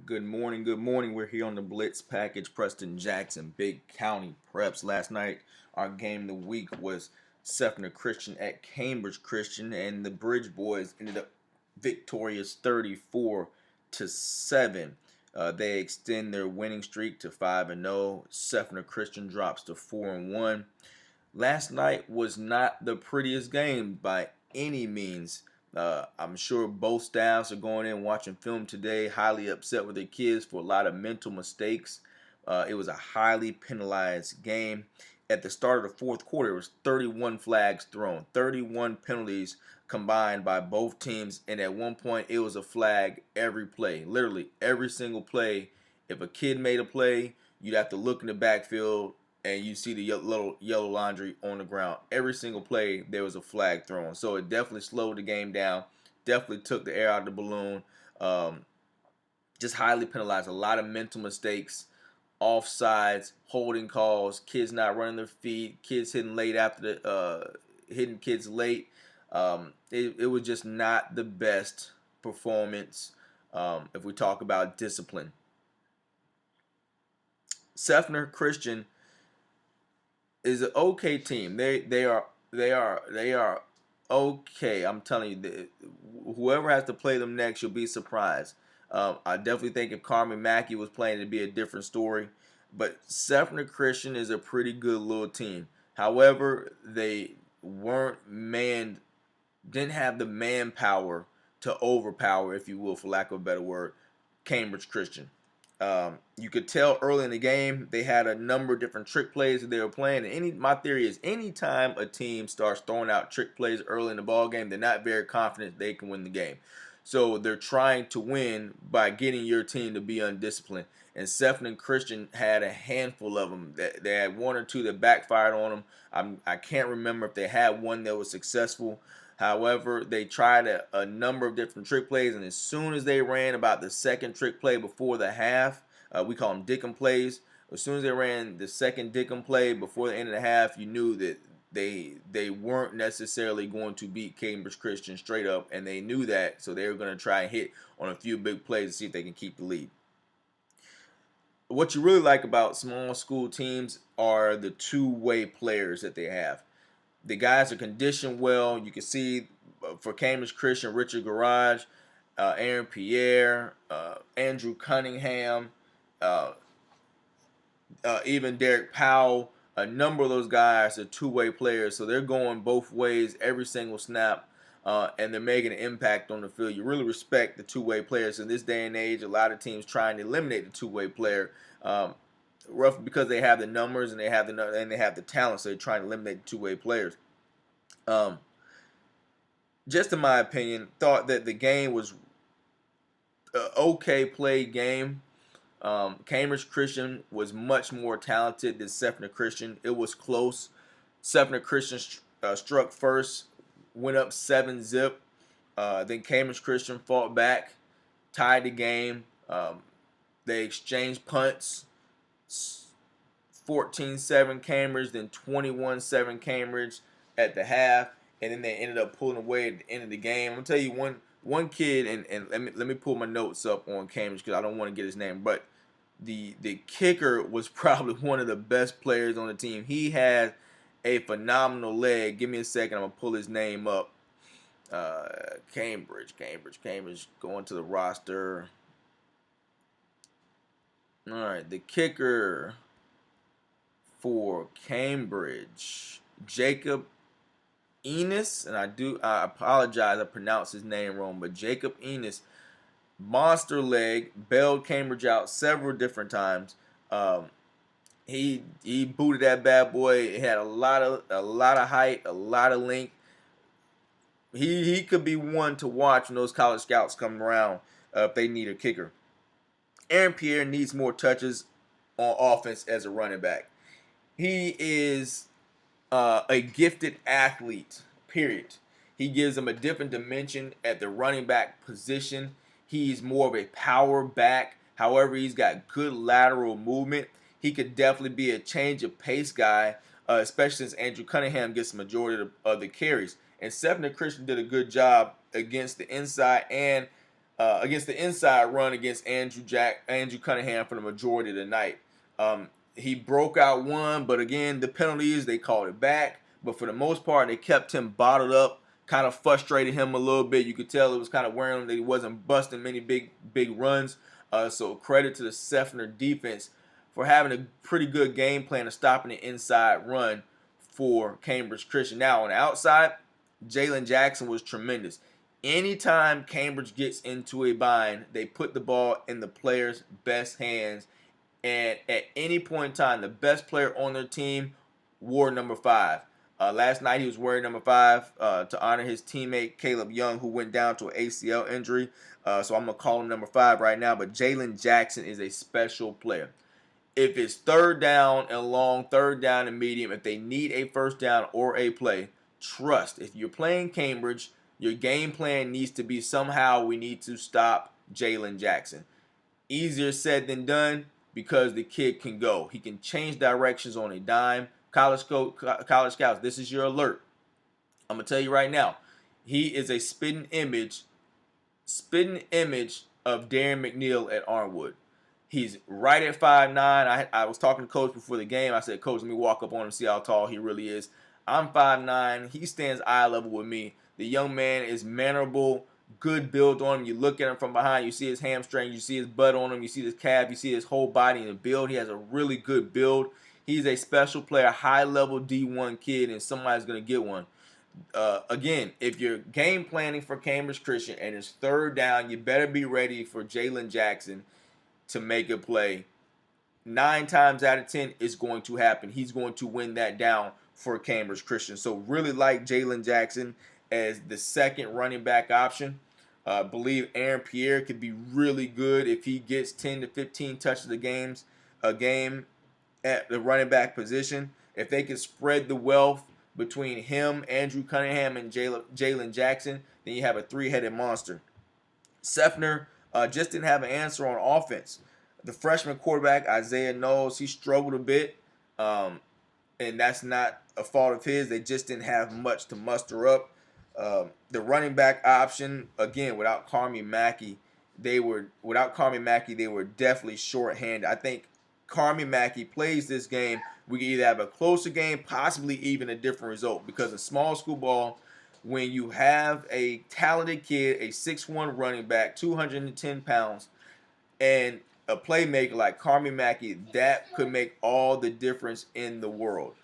Good morning. Good morning. We're here on the Blitz package. Preston Jackson, Big County Preps. Last night, our game of the week was Seffner Christian at Cambridge Christian, and the Bridge Boys ended up victorious 34-7. They extend their winning streak to 5-0. Seffner Christian drops to 4-1. Last night was not the prettiest game by any means. I'm sure both staffs are going in watching film today, highly upset with their kids for a lot of mental mistakes. It was a highly penalized game. At the start of the fourth quarter, it was 31 flags thrown, 31 penalties combined by both teams, and at one point, it was a flag every play. Literally, every single play. If a kid made a play, you'd have to look in the backfield and you see the little yellow laundry on the ground. Every single play, there was a flag thrown. So it definitely slowed the game down, definitely took the air out of the balloon. Just highly penalized. A lot of mental mistakes, offsides, holding calls, kids not running their feet, kids hitting late after the hitting kids late. It was just not the best performance if we talk about discipline. Seffner Christian is an okay team. They are okay. I'm telling you, whoever has to play them next, you'll be surprised. I definitely think if Carmen Mackey was playing, it'd be a different story. But Seffner Christian is a pretty good little team. However, they weren't manned, didn't have the manpower to overpower, if you will, for lack of a better word, Cambridge Christian. You could tell early in the game they had a number of different trick plays that they were playing. And my theory is anytime a team starts throwing out trick plays early in the ball game, they're not very confident they can win the game. So they're trying to win by getting your team to be undisciplined. And Seffner Christian had a handful of them. They had one or two that backfired on them. I can't remember if they had one that was successful. However, they tried a number of different trick plays, and as soon as they ran about the second trick play before the half, we call them Dickum plays. As soon as they ran the second Dickum play before the end of the half, you knew that they weren't necessarily going to beat Cambridge Christian straight up, and they knew that, so they were going to try and hit on a few big plays to see if they can keep the lead. What you really like about small school teams are the two-way players that they have. The guys are conditioned well. You can see for Cambridge Christian, Richard Garage, Aaron Pierre, Andrew Cunningham, even Derek Powell. A number of those guys are two-way players, so they're going both ways every single snap, and they're making an impact on the field. You really respect the two-way players. In this day and age, a lot of teams trying to eliminate the two-way player. Rough because they have the numbers and they have the talent, so they're trying to eliminate the two-way players. Just in my opinion, thought that the game was an okay played game. Cambridge Christian was much more talented than Seffner Christian. It was close. Seffner Christian struck first, went up 7-zip. Then Cambridge Christian fought back, tied the game. They exchanged punts. 14-7 Cambridge, then 21-7 Cambridge at the half, and then they ended up pulling away at the end of the game. I'm gonna tell you one kid, and let me pull my notes up on Cambridge because I don't want to get his name, but the kicker was probably one of the best players on the team. He had a phenomenal leg. Give me a second, I'm gonna pull his name up. Cambridge, going to the roster. All right, the kicker for Cambridge, Jacob Enos, and I apologize, I pronounced his name wrong, but Jacob Enos, monster leg, bailed Cambridge out several different times. He booted that bad boy. He had a lot of height, a lot of length. He could be one to watch when those college scouts come around if they need a kicker. Aaron Pierre needs more touches on offense as a running back. He is a gifted athlete, period. He gives them a different dimension at the running back position. He's more of a power back. However, he's got good lateral movement. He could definitely be a change of pace guy, especially since Andrew Cunningham gets the majority of the carries. And Seffner Christian did a good job against the inside and against the inside run against Andrew Cunningham for the majority of the night. He broke out one, but again, the penalties, they called it back. But for the most part, they kept him bottled up, kind of frustrated him a little bit. You could tell it was kind of wearing him that he wasn't busting many big runs. So credit to the Seffner defense for having a pretty good game plan of stopping the inside run for Cambridge Christian. Now, on the outside, Jalen Jackson was tremendous. Anytime Cambridge gets into a bind, they put the ball in the player's best hands. And at any point in time, the best player on their team wore number 5. Last night he was wearing number 5 to honor his teammate Caleb Young, who went down to an ACL injury. So I'm going to call him number 5 right now. But Jalen Jackson is a special player. If it's third down and long, third down and medium, if they need a first down or a play, trust. If you're playing Cambridge, your game plan needs to be somehow we need to stop Jalen Jackson. Easier said than done because the kid can go. He can change directions on a dime. College scouts, this is your alert. I'm going to tell you right now, he is a spitting image of Darren McNeil at Arnwood. He's right at 5'9". I was talking to Coach before the game. I said, Coach, let me walk up on him and see how tall he really is. I'm 5'9". He stands eye level with me. The young man is mannerable, good build on him. You look at him from behind, you see his hamstring, you see his butt on him, you see his calf, you see his whole body in the build. He has a really good build. He's a special player, high-level D1 kid, and somebody's going to get one. Again, if you're game planning for Cambridge Christian and it's third down, you better be ready for Jalen Jackson to make a play. 9 times out of 10, it's going to happen. He's going to win that down for Cambridge Christian. So really like Jalen Jackson as the second running back option. Believe Aaron Pierre could be really good if he gets 10 to 15 touches a game at the running back position. If they can spread the wealth between him, Andrew Cunningham, and Jalen Jackson, then you have a 3-headed monster. Seffner just didn't have an answer on offense. The freshman quarterback, Isaiah Knowles, he struggled a bit, and that's not a fault of his. They just didn't have much to muster up. The running back option, again, without Carmi Mackey, they were definitely shorthanded. I think Carmi Mackey plays this game, we can either have a closer game, possibly even a different result. Because in small school ball, when you have a talented kid, a 6'1" running back, 210 pounds, and a playmaker like Carmi Mackey, that could make all the difference in the world.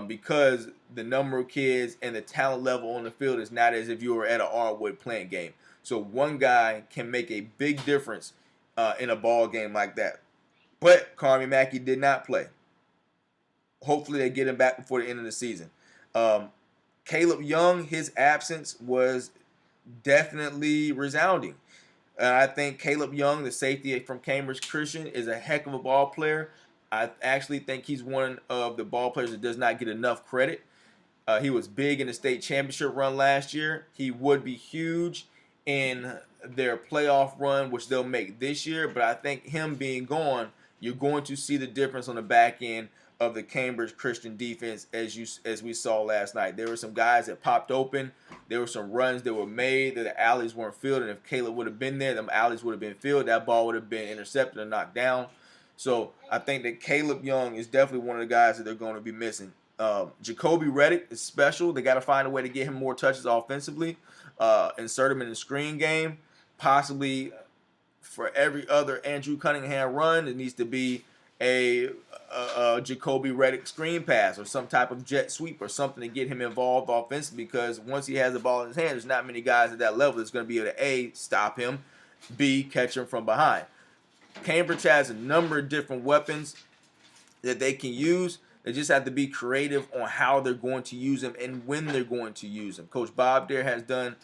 Because the number of kids and the talent level on the field is not as if you were at an Arnwood playing game. So one guy can make a big difference in a ball game like that. But Carmi Mackey did not play. Hopefully they get him back before the end of the season. Caleb Young, his absence was definitely resounding. I think Caleb Young, the safety from Cambridge Christian, is a heck of a ball player. I actually think he's one of the ball players that does not get enough credit. He was big in the state championship run last year. He would be huge in their playoff run, which they'll make this year. But I think him being gone, you're going to see the difference on the back end of the Cambridge Christian defense as we saw last night. There were some guys that popped open. There were some runs that were made that the alleys weren't filled. And if Caleb would have been there, them alleys would have been filled. That ball would have been intercepted or knocked down. So I think that Caleb Young is definitely one of the guys that they're going to be missing. Jacoby Reddick is special. They got to find a way to get him more touches offensively. Insert him in the screen game. Possibly for every other Andrew Cunningham run, it needs to be a Jacoby Reddick screen pass or some type of jet sweep or something to get him involved offensively, because once he has the ball in his hand, there's not many guys at that level that's going to be able to A, stop him, B, catch him from behind. Cambridge has a number of different weapons that they can use. They just have to be creative on how they're going to use them and when they're going to use them. Coach Bob there has done,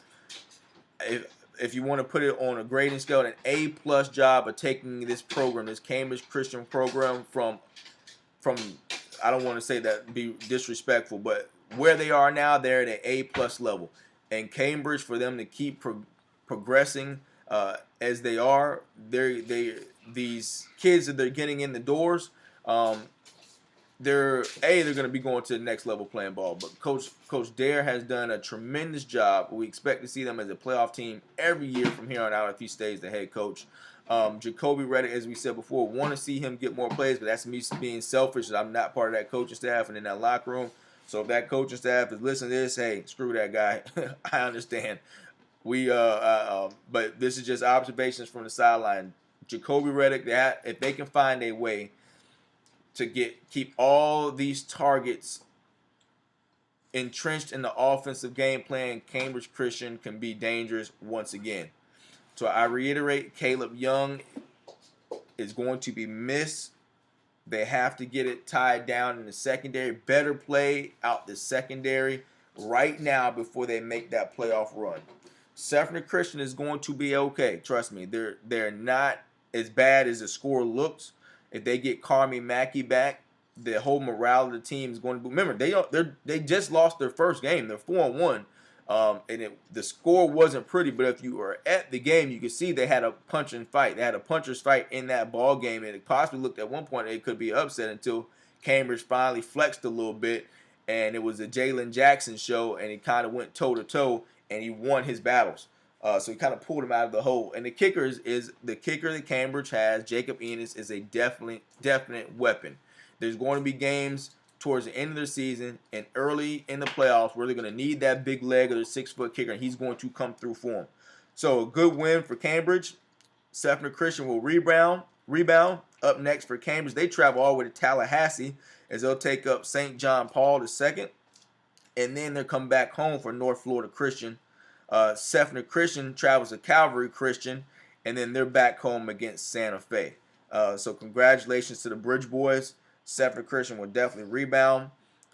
if you want to put it on a grading scale, an A+ job of taking this program, this Cambridge Christian program from I don't want to say that be disrespectful, but where they are now, they're at an A+ level. And Cambridge, for them to keep progressing as they are, these kids that they're getting in the doors, they're going to be going to the next level playing ball. But Coach Dare has done a tremendous job. We expect to see them as a playoff team every year from here on out if he stays the head coach. Jacoby Reddick, as we said before, want to see him get more plays, but that's me being selfish. I'm not part of that coaching staff and in that locker room. So if that coaching staff is listening to this, hey, screw that guy. I understand. But this is just observations from the sideline. Jacoby Reddick, that if they can find a way to keep all these targets entrenched in the offensive game plan, Cambridge Christian can be dangerous once again. So I reiterate, Caleb Young is going to be missed. They have to get it tied down in the secondary. Better play out the secondary right now before they make that playoff run. Seffner Christian is going to be okay. Trust me, they're not as bad as the score looks. If they get Carmi Mackey back, the whole morale of the team is going to be. Remember, they just lost their first game. They're 4-1. The score wasn't pretty, but if you were at the game, you could see they had a punch and fight. They had a puncher's fight in that ball game, and it possibly looked at one point it could be upset until Cambridge finally flexed a little bit, and it was a Jalen Jackson show, and he kind of went toe-to-toe, and he won his battles. So he kind of pulled him out of the hole. And the kicker is the kicker that Cambridge has, Jacob Enos, is a definite weapon. There's going to be games towards the end of the season and early in the playoffs where they're going to need that big leg or the 6-foot kicker, and he's going to come through for them. So a good win for Cambridge. Seffner Christian will rebound. Up next for Cambridge, they travel all the way to Tallahassee as they'll take up St. John Paul II, and then they'll come back home for North Florida Christian. Seffner Christian travels to Calvary Christian, and then they're back home against Santa Fe. So congratulations to the Bridge Boys. Seffner Christian will definitely rebound.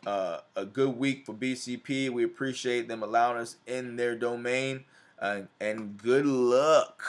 A good week for BCP. We appreciate them allowing us in their domain. And good luck.